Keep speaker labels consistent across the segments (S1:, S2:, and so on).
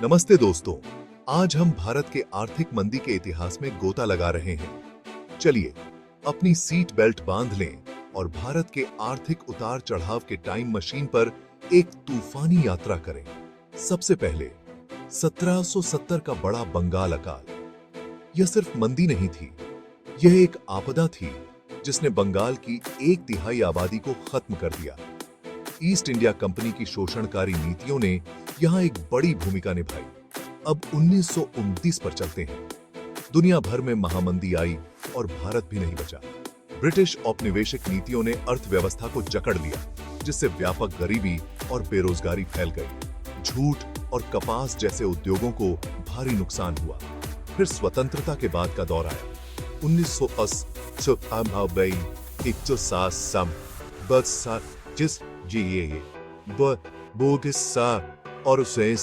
S1: नमस्ते दोस्तों, आज हम भारत के आर्थिक मंदी के इतिहास में गोता लगा रहे हैं। चलिए अपनी सीट बेल्ट बांध लें और भारत के आर्थिक उतार चढ़ाव के टाइम मशीन पर एक तूफानी यात्रा करें। सबसे पहले 1770 का बड़ा बंगाल अकाल। यह सिर्फ मंदी नहीं थी, यह एक आपदा थी जिसने बंगाल की 1/3 आबादी को खत्म कर दिया। ईस्ट इंडिया कंपनी की शोषणकारी नीतियों ने यहां एक बड़ी भूमिका निभाई। अब 1929 पर चलते हैं। दुनिया भर में महामंदी आई और भारत भी नहीं बचा। ब्रिटिश औपनिवेशिक नीतियों ने अर्थव्यवस्था को जकड़ लिया, जिससे व्यापक गरीबी और बेरोजगारी फैल गई। जूट और कपास जैसे उद्योगों को भारी नुकसान हुआ। फिर स्वतंत्रता के बाद का दौर आया। 1980 और उसे ये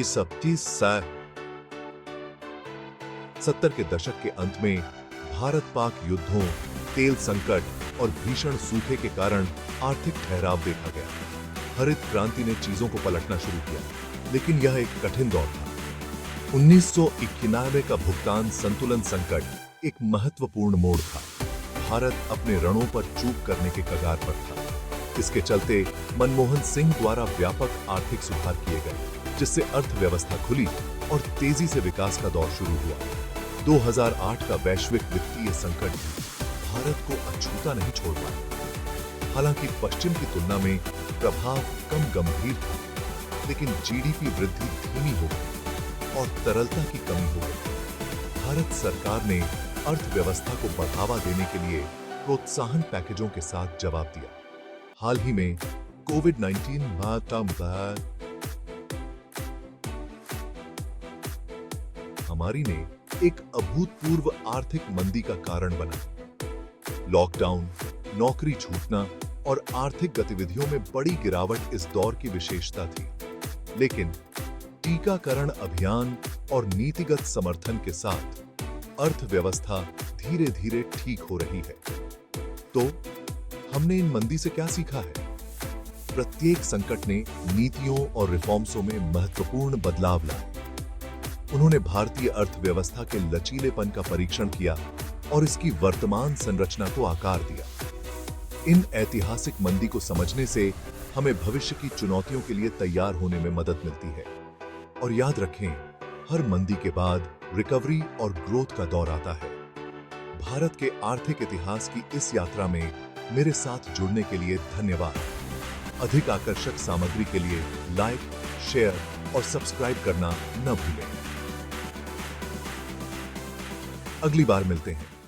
S1: सब चीज 70 के दशक के अंत में भारत पाक युद्धों, तेल संकट और भीषण सूखे के कारण आर्थिक ठहराव देखा गया। हरित क्रांति ने चीजों को पलटना शुरू किया, लेकिन यह एक कठिन दौर था। 1991 का भुगतान संतुलन संकट एक महत्वपूर्ण मोड़ था। भारत अपने रणों पर चूक करने के कगार पर था। इसके चलते मनमोहन सिंह द्वारा व्यापक आर्थिक सुधार किए गए, जिससे अर्थव्यवस्था खुली और तेजी से विकास का दौर शुरू हुआ। 2008 का वैश्विक वित्तीय संकट भारत को अछूता नहीं छोड़ पाया। हालांकि पश्चिम की तुलना में प्रभाव कम गंभीर था, लेकिन जीडीपी वृद्धि धीमी हो गई और तरलता की कमी हो गई। भारत सरकार ने अर्थव्यवस्था को बढ़ावा देने के लिए प्रोत्साहन पैकेजों के साथ जवाब दिया। हाल ही में कोविड-19 महामारी ने एक अभूतपूर्व आर्थिक मंदी का कारण बना। लॉकडाउन, नौकरी छूटना और आर्थिक गतिविधियों में बड़ी गिरावट इस दौर की विशेषता थी। लेकिन टीकाकरण अभियान और नीतिगत समर्थन के साथ अर्थव्यवस्था धीरे-धीरे ठीक हो रही है। तो हमने इन मंदी से क्या सीखा है? प्रत्येक संकट ने नीतियों और रिफॉर्म्सों में महत्वपूर्ण बदलाव लाए। उन्होंने भारतीय अर्थव्यवस्था के लचीलेपन का परीक्षण किया और इसकी वर्तमान संरचना को आकार दिया। इन ऐतिहासिक मंदी को समझने से हमें भविष्य की चुनौतियों के लिए तैयार होने में मदद मिलती है। और याद रखें, हर मंदी के बाद रिकवरी और ग्रोथ का दौर आता है। भारत के आर्थिक इतिहास की इस यात्रा में मेरे साथ जुड़ने के लिए धन्यवाद। अधिक आकर्षक सामग्री के लिए लाइक, शेयर और सब्सक्राइब करना न भूलें। अगली बार मिलते हैं।